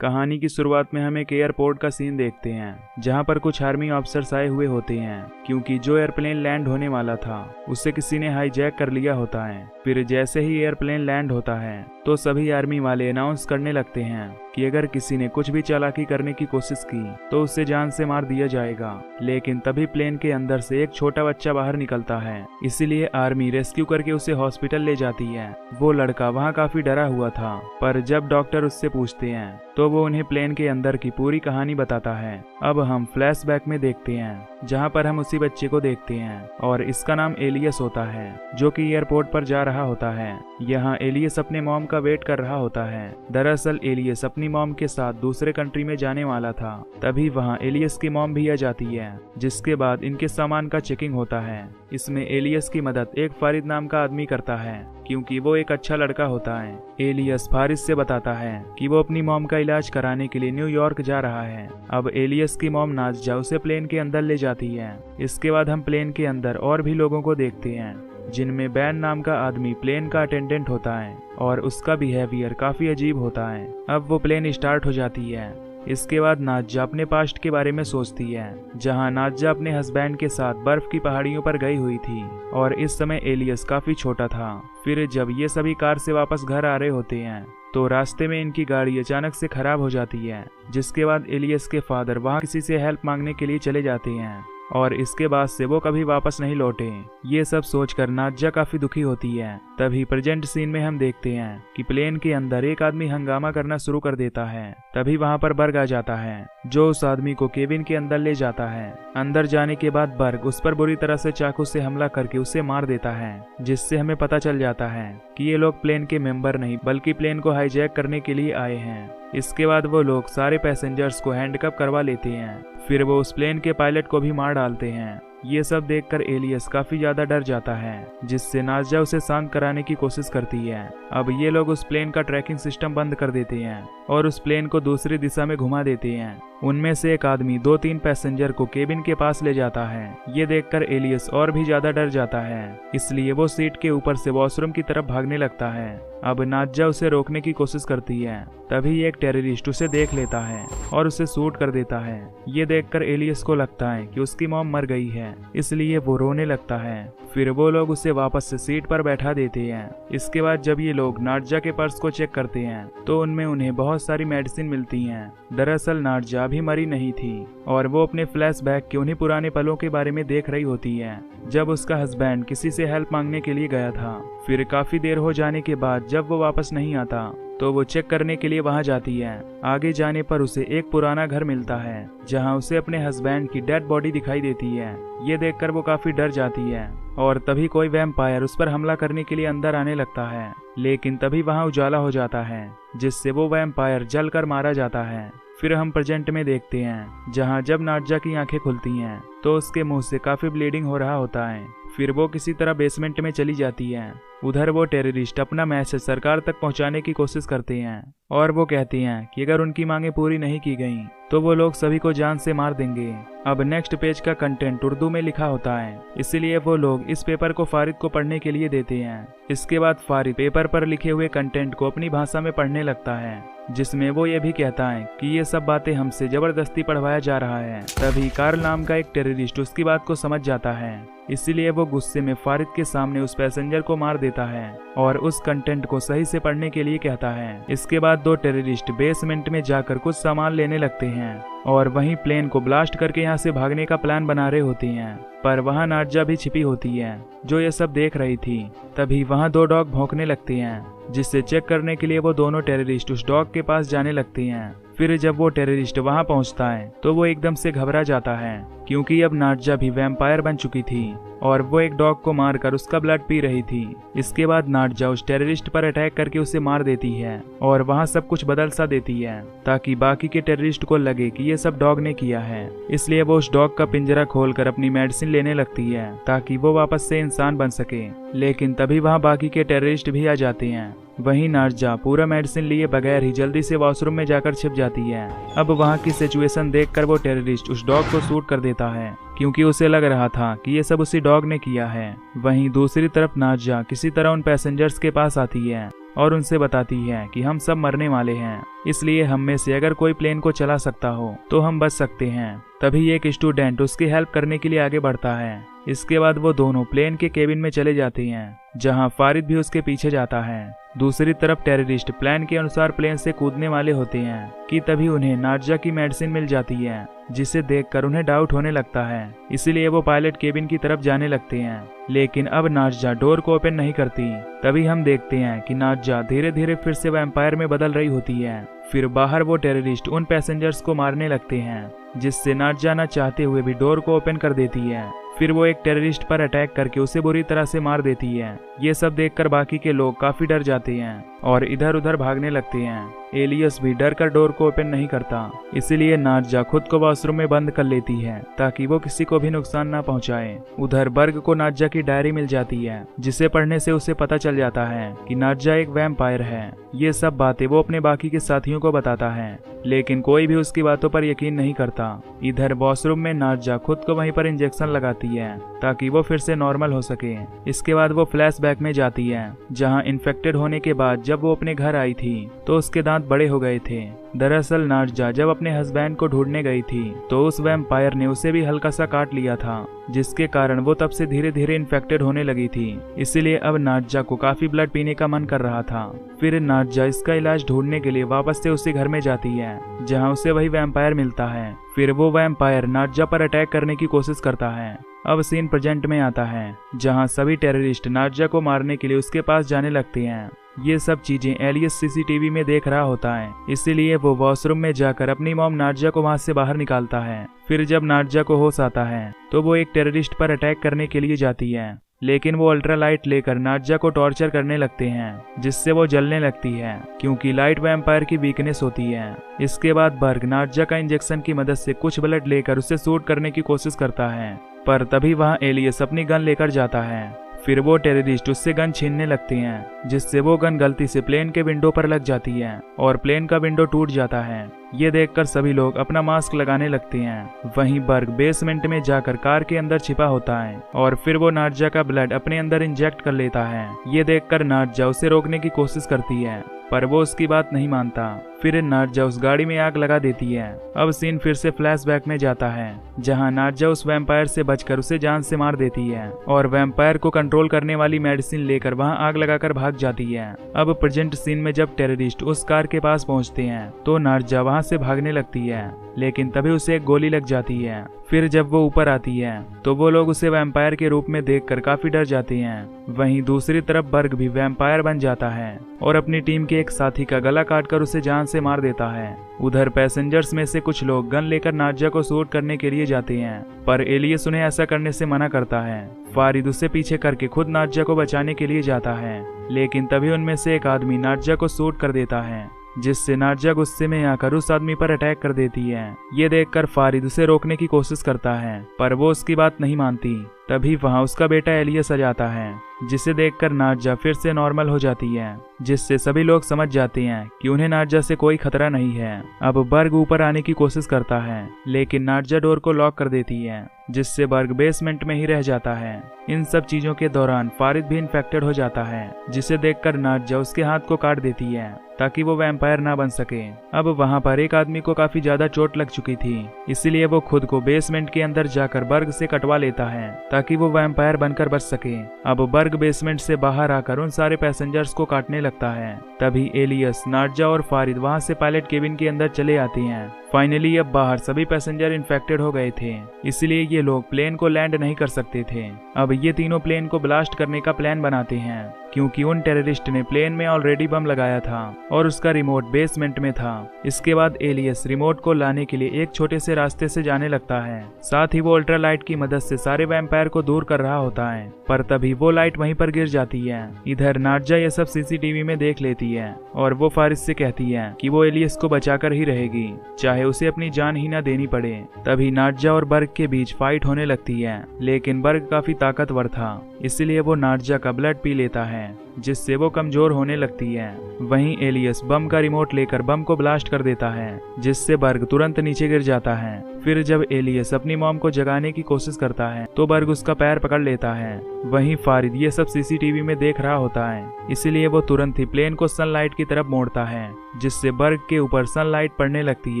कहानी की शुरुआत में हम एक एयरपोर्ट का सीन देखते हैं जहां पर कुछ आर्मी ऑफिसर्स आए हुए होते हैं क्योंकि जो एयरप्लेन लैंड होने वाला था उसे किसी ने हाईजैक कर लिया होता है। फिर जैसे ही एयरप्लेन लैंड होता है तो सभी आर्मी वाले अनाउंस करने लगते हैं कि अगर किसी ने कुछ भी चालाकी करने की कोशिश की तो उसे जान से मार दिया जाएगा। लेकिन तभी प्लेन के अंदर से एक छोटा बच्चा बाहर निकलता है, इसीलिए आर्मी रेस्क्यू करके उसे हॉस्पिटल ले जाती है। वो लड़का वहाँ काफी डरा हुआ था, पर जब डॉक्टर उससे पूछते हैं तो वो उन्हें प्लेन के अंदर की पूरी कहानी बताता है। अब हम फ्लैशबैक में देखते हैं जहाँ पर हम उसी बच्चे को देखते हैं और इसका नाम एलियस होता है जो कि एयरपोर्ट पर जा रहा होता है। यहाँ एलियस अपने मॉम का वेट कर रहा होता है। दरअसल एलियस अपनी मॉम के साथ दूसरे कंट्री में जाने वाला था। तभी वहाँ एलियस की मॉम भी आ जाती है, जिसके बाद इनके सामान का चेकिंग होता है। इसमें एलियस की मदद एक फारिद नाम का आदमी करता है क्योंकि वो एक अच्छा लड़का होता है। एलियस फारिद से बताता है कि वो अपनी मॉम का इलाज कराने के लिए न्यूयॉर्क जा रहा है। अब एलियस की मॉम नाज़िया उसे प्लेन के अंदर ले जाती है। इसके बाद हम प्लेन के अंदर और भी लोगों को देखते हैं जिनमें बैन नाम का आदमी प्लेन का अटेंडेंट होता है और उसका बिहेवियर काफी अजीब होता है। अब वो प्लेन स्टार्ट हो जाती है। इसके बाद नाज़िया अपने पास्ट के बारे में सोचती है जहां नाज़िया अपने हस्बैंड के साथ बर्फ की पहाड़ियों पर गई हुई थी और इस समय एलियस काफी छोटा था। फिर जब ये सभी कार से वापस घर आ रहे होते हैं तो रास्ते में इनकी गाड़ी अचानक से खराब हो जाती है, जिसके बाद एलियस के फादर वहां किसी से हेल्प मांगने के लिए चले जाते हैं और इसके बाद से वो कभी वापस नहीं लौटे। ये सब सोचकर नाज़िया काफी दुखी होती है। तभी प्रेजेंट सीन में हम देखते हैं कि प्लेन के अंदर एक आदमी हंगामा करना शुरू कर देता है। तभी वहां पर बर्ग आ जाता है जो उस आदमी को केबिन के अंदर ले जाता है। अंदर जाने के बाद बर्ग उस पर बुरी तरह से चाकू से हमला करके उसे मार देता है, जिससे हमें पता चल जाता है कि ये लोग प्लेन के मेंबर नहीं बल्कि प्लेन को हाईजैक करने के लिए आए हैं। इसके बाद वो लोग सारे पैसेंजर्स को हैंडकफ करवा लेते हैं। फिर वो उस प्लेन के पायलट को भी मार डालते हैं। ये सब देखकर एलियस काफी ज्यादा डर जाता है, जिससे नाज़िया उसे शांत कराने की कोशिश करती है। अब ये लोग उस प्लेन का ट्रैकिंग सिस्टम बंद कर देते हैं और उस प्लेन को दूसरी दिशा में घुमा देते हैं। उनमें से एक आदमी 2-3 पैसेंजर को केबिन के पास ले जाता है। ये देखकर एलियस और भी ज्यादा डर जाता है, इसलिए वो सीट के ऊपर से वॉशरूम की तरफ भागने लगता है। अब नाज़िया उसे रोकने की कोशिश करती है। तभी एक टेररिस्ट उसे देख लेता है और उसे शूट कर देता है। ये देखकर एलियस को लगता है कि उसकी मॉम मर गई है, इसलिए वो रोने लगता है। फिर वो लोग उसे वापस से सीट पर बैठा देते हैं। इसके बाद जब ये लोग नाज़िया के पर्स को चेक करते हैं तो उनमें उन्हें बहुत सारी मेडिसिन मिलती हैं। दरअसल नाज़िया अभी मरी नहीं थी और वो अपने फ्लैशबैक के उन्हीं पुराने पलों के बारे में देख रही होती है जब उसका हस्बैंड किसी से हेल्प मांगने के लिए गया था। फिर काफी देर हो जाने के बाद जब वो वापस नहीं आता तो वो चेक करने के लिए वहां जाती है। आगे जाने पर उसे एक पुराना घर मिलता है जहां उसे अपने हस्बैंड की डेड बॉडी दिखाई देती है। ये देखकर वो काफी डर जाती है और तभी कोई वैम्पायर उस पर हमला करने के लिए अंदर आने लगता है। लेकिन तभी वहां उजाला हो जाता है, जिससे वो वैम्पायर जलकर मारा जाता है। फिर हम प्रेजेंट में देखते हैं जहां जब नाज़िया की आंखें खुलती हैं तो उसके मुंह से काफी ब्लीडिंग हो रहा होता है। फिर वो किसी तरह बेसमेंट में चली जाती है। उधर वो टेररिस्ट अपना मैसेज सरकार तक पहुंचाने की कोशिश करते हैं और वो कहती हैं कि अगर उनकी मांगे पूरी नहीं की गई तो वो लोग सभी को जान से मार देंगे। अब नेक्स्ट पेज का कंटेंट उर्दू में लिखा होता है, इसलिए वो लोग इस पेपर को फारिद को पढ़ने के लिए देते हैं। इसके बाद फारिद पेपर पर लिखे हुए कंटेंट को अपनी भाषा में पढ़ने लगता है, जिसमें वो ये भी कहता है कि ये सब बातें हमसे जबरदस्ती पढ़वाया जा रहा है। तभी कार्ल नाम का एक टेररिस्ट उसकी बात को समझ जाता है, इसीलिए वो गुस्से में फारिद के सामने उस पैसेंजर को मार देता है और उस कंटेंट को सही से पढ़ने के लिए कहता है। इसके बाद 2 टेररिस्ट बेसमेंट में जाकर कुछ सामान लेने लगते हैं और वहीं प्लेन को ब्लास्ट करके यहाँ से भागने का प्लान बना रहे होती हैं, पर वहाँ नाज़िया भी छिपी होती है जो ये सब देख रही थी। तभी वहाँ 2 डॉग भौंकने लगते हैं, जिससे चेक करने के लिए वो दोनों टेररिस्ट उस डॉग के पास जाने लगते हैं। फिर जब वो टेररिस्ट वहां पहुंचता है तो वो एकदम से घबरा जाता है क्योंकि अब नाज़िया भी वैम्पायर बन चुकी थी और वो एक डॉग को मारकर उसका ब्लड पी रही थी। इसके बाद नाज़िया उस टेररिस्ट पर अटैक करके उसे मार देती है और वहां सब कुछ बदल सा देती है ताकि बाकी के टेररिस्ट को लगे कि ये सब डॉग ने किया है। इसलिए वो उस डॉग का पिंजरा खोलकर अपनी मेडिसिन लेने लगती है ताकि वो वापस से इंसान बन सके। लेकिन तभी वहाँ बाकी के टेररिस्ट भी आ जाते हैं। वहीं नाज़िया पूरा मेडिसिन लिए बगैर ही जल्दी से वॉशरूम में जाकर छिप जाती है। अब वहाँ की सिचुएशन देखकर वो टेररिस्ट उस डॉग को शूट कर देता है क्योंकि उसे लग रहा था कि ये सब उसी डॉग ने किया है। वहीं दूसरी तरफ नाज़िया किसी तरह उन पैसेंजर्स के पास आती है और उनसे बताती है कि हम सब मरने वाले हैं, इसलिए हम में से अगर कोई प्लेन को चला सकता हो तो हम बच सकते हैं। तभी एक स्टूडेंट उसकी हेल्प करने के लिए आगे बढ़ता है। इसके बाद वो दोनों प्लेन के केबिन में चले जाते हैं, जहां फारिद भी उसके पीछे जाता है। दूसरी तरफ टेररिस्ट प्लान के अनुसार प्लेन से कूदने वाले होते हैं कि तभी उन्हें नार्जा की मेडिसिन मिल जाती है, जिसे देखकर उन्हें डाउट होने लगता है। इसीलिए वो पायलट केबिन की तरफ जाने लगते हैं, लेकिन अब नार्जा डोर को ओपन नहीं करती। तभी हम देखते हैं कि नार्जा धीरे धीरे फिर से वैम्पायर में बदल रही होती है। फिर बाहर वो टेररिस्ट उन पैसेंजर्स को मारने लगते हैं, जिससे नार्जा न चाहते हुए भी डोर को ओपन कर देती है। फिर वो एक टेररिस्ट पर अटैक करके उसे बुरी तरह से मार देती है। ये सब देखकर बाकी के लोग काफी डर जाते हैं और इधर उधर भागने लगते हैं। एलियस भी डर कर डोर को ओपन नहीं करता, इसीलिए नार्जा खुद को वॉशरूम में बंद कर लेती है ताकि वो किसी को भी नुकसान ना पहुंचाए। उधर बर्ग को नार्जा की डायरी मिल जाती है, जिसे पढ़ने से उसे पता चल जाता है कि नार्जा एक वैम्पायर है। ये सब बातें वो अपने बाकी के साथियों को बताता है, लेकिन कोई भी उसकी बातों पर यकीन नहीं करता। इधर वॉशरूम में नार्जा खुद को वहीं पर इंजेक्शन लगाती है ताकि वो फिर से नॉर्मल हो सके। इसके बाद वो फ्लैशबैक में जाती है, जहां इन्फेक्टेड होने के बाद जब वो अपने घर आई थी तो उसके दांत बड़े हो गए थे। दरअसल नार्जा जब अपने हस्बैंड को ढूंढने गई थी तो उस वैम्पायर ने उसे भी हल्का सा काट लिया था, जिसके कारण वो तब से धीरे धीरे इन्फेक्टेड होने लगी थी। इसीलिए अब नार्जा को काफी ब्लड पीने का मन कर रहा था। फिर नार्जा इसका इलाज ढूंढने के लिए वापस से उसी घर में जाती है, जहां उसे वही वैम्पायर मिलता है। फिर वो वैम्पायर नार्जा पर अटैक करने की कोशिश करता है। अब सीन प्रेजेंट में आता है, जहां सभी टेररिस्ट नार्जा को मारने के लिए उसके पास जाने लगते हैं। ये सब चीजें एलियस सीसीटीवी में देख रहा होता है, इसीलिए वो वॉशरूम में जाकर अपनी मॉम नार्जा को वहां से बाहर निकालता है। फिर जब नार्जा को होश आता है तो वो एक टेररिस्ट पर अटैक करने के लिए जाती है, लेकिन वो अल्ट्रा लाइट लेकर नार्जा को टॉर्चर करने लगते हैं, जिससे वो जलने लगती है क्योंकि लाइट वैम्पायर की वीकनेस होती है। इसके बाद बर्ग नार्जा का इंजेक्शन की मदद से कुछ ब्लड लेकर उसे शूट करने की कोशिश करता है, पर तभी वहां एलियस अपनी गन लेकर जाता है। फिर वो टेररिस्ट उससे गन छीनने लगते हैं, जिससे वो गन गलती से प्लेन के विंडो पर लग जाती है और प्लेन का विंडो टूट जाता है। ये देखकर सभी लोग अपना मास्क लगाने लगते हैं। वहीं बर्ग बेसमेंट में जाकर कार के अंदर छिपा होता है और फिर वो नार्जा का ब्लड अपने अंदर इंजेक्ट कर लेता है। ये देखकर नार्जा उसे रोकने की कोशिश करती है, पर वो उसकी बात नहीं मानता। फिर नार्जा उस गाड़ी में आग लगा देती है। अब सीन फिर से फ्लैशबैक में जाता है, जहां नार्जा उस वैम्पायर से बचकर उसे जान से मार देती है और वैम्पायर को कंट्रोल करने वाली मेडिसिन लेकर वहां आग लगाकर भाग जाती है। अब प्रेजेंट सीन में जब टेररिस्ट उस कार के पास पहुंचते हैं तो नार्जा वहां से भागने लगती है, लेकिन तभी उसे एक गोली लग जाती है। फिर जब वो ऊपर आती है तो वो लोग उसे वैम्पायर के रूप में देखकर काफी डर जाते हैं। वहीं दूसरी तरफ बर्ग भी वैम्पायर बन जाता है और अपनी टीम के एक साथी का गला काटकर उसे जान से मार देता है। उधर पैसेंजर्स में से कुछ लोग गन लेकर नार्जा को शूट करने के लिए जाते हैं, पर एलियस उन्हें ऐसा करने से मना करता है। फारिद उसे पीछे करके खुद नार्जा को बचाने के लिए जाता है, लेकिन तभी उनमें से एक आदमी नार्जा को शूट कर देता है, जिससे नार्जा गुस्से में आकर उस आदमी पर अटैक कर देती है। ये देखकर फारिद उसे रोकने की कोशिश करता है, पर वो उसकी बात नहीं मानती। तभी वहां उसका बेटा एलियस आ जाता है, जिसे देखकर नार्जा फिर से नॉर्मल हो जाती है, जिससे सभी लोग समझ जाते हैं कि उन्हें नार्जा से कोई खतरा नहीं है। अब बर्ग ऊपर आने की कोशिश करता है, लेकिन नार्जा डोर को लॉक कर देती है, जिससे बर्ग बेसमेंट में ही रह जाता है। इन सब चीजों के दौरान फारिद भी इन्फेक्टेड हो जाता है, जिसे देखकर नार्जा उसके हाथ को काट देती है ताकि वो वैम्पायर ना बन सके। अब वहां पर एक आदमी को काफी ज्यादा चोट लग चुकी थी, इसलिए वो खुद को बेसमेंट के अंदर जाकर बर्ग से कटवा लेता है ताकि वो वैम्पायर बनकर बच सके। अब बर्ग बेसमेंट से बाहर आकर उन सारे पैसेंजर्स को काटने लगता है। तभी एलियस, नार्जा और फारिद वहां से पायलट केबिन के अंदर चले आते हैं। फाइनली अब बाहर सभी पैसेंजर इन्फेक्टेड हो गए थे, इसलिए ये लोग प्लेन को लैंड नहीं कर सकते थे। अब ये तीनों प्लेन को ब्लास्ट करने का प्लान बनाते हैं, क्योंकि उन टेररिस्ट ने प्लेन में ऑलरेडी बम लगाया था और उसका रिमोट बेसमेंट में था। इसके बाद एलियस रिमोट को लाने के लिए एक छोटे से रास्ते से जाने लगता है। साथ ही वो अल्ट्रा लाइट की मदद से सारे वैम्पायर को दूर कर रहा होता है, पर तभी वो लाइट वहीं पर गिर जाती है। इधर नार्जा ये सब सीसीटीवी में देख लेती है और वो फारिद से कहती है कि वो एलियस को बचाकर ही रहेगी, चाहे चाहे उसे अपनी जान ही न देनी पड़े। तभी नार्जा और बर्ग के बीच फाइट होने लगती है, लेकिन बर्ग काफी ताकतवर था, इसलिए वो नार्जा का ब्लड पी लेता है, जिससे वो कमजोर होने लगती है। वहीं एलियस बम का रिमोट लेकर बम को ब्लास्ट कर देता है, जिससे बर्ग तुरंत नीचे गिर जाता है। फिर जब एलियस अपनी मॉम को जगाने की कोशिश करता है तो बर्ग उसका पैर पकड़ लेता है। वहीं फारिद ये सब सीसीटीवी में देख रहा होता है, इसलिए वो तुरंत ही प्लेन को सनलाइट की तरफ मोड़ता है, जिससे बर्ग के ऊपर सनलाइट पड़ने लगती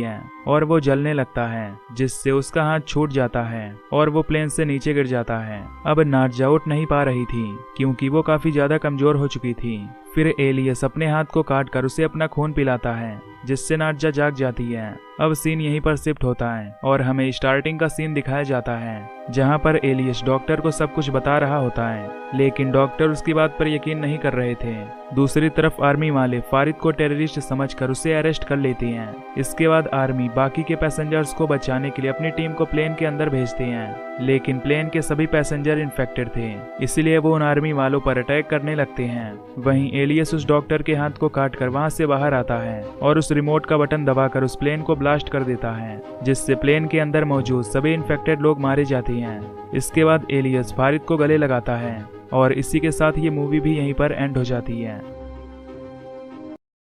है और वो जलने लगता है, जिससे उसका हाथ छूट जाता है और वो प्लेन से नीचे गिर जाता है। अब नार्जा उठ नहीं पा रही थी क्योंकि वो काफी ज्यादा कमजोर हो चुकी थी। फिर एलियस अपने हाथ को काट कर उसे अपना खून पिलाता है, जिससे नार्जा जाग जाती है। अब सीन यहीं पर शिफ्ट होता है और हमें स्टार्टिंग का सीन दिखाया जाता है, जहां पर एलियस डॉक्टर को सब कुछ बता रहा होता है, लेकिन डॉक्टर उसकी बात पर यकीन नहीं कर रहे थे। दूसरी तरफ आर्मी वाले फारिद को टेररिस्ट समझकर उसे अरेस्ट कर लेती हैं। इसके बाद आर्मी बाकी के पैसेंजर्स को बचाने के लिए अपनी टीम को प्लेन के अंदर भेजते हैं, लेकिन प्लेन के सभी पैसेंजर इन्फेक्टेड थे, इसलिए वो उन आर्मी वालों पर अटैक करने लगते हैं। वहीं एलियस उस डॉक्टर के हाथ को काटकर वहां से बाहर आता है और उस रिमोट का बटन दबाकर उस प्लेन को ब्लास्ट कर देता है, जिससे प्लेन के अंदर मौजूद सभी इन्फेक्टेड लोग मारे जाते हैं। इसके बाद एलियस फारिद को गले लगाता है और इसी के साथ ये मूवी भी यहीं पर एंड हो जाती है।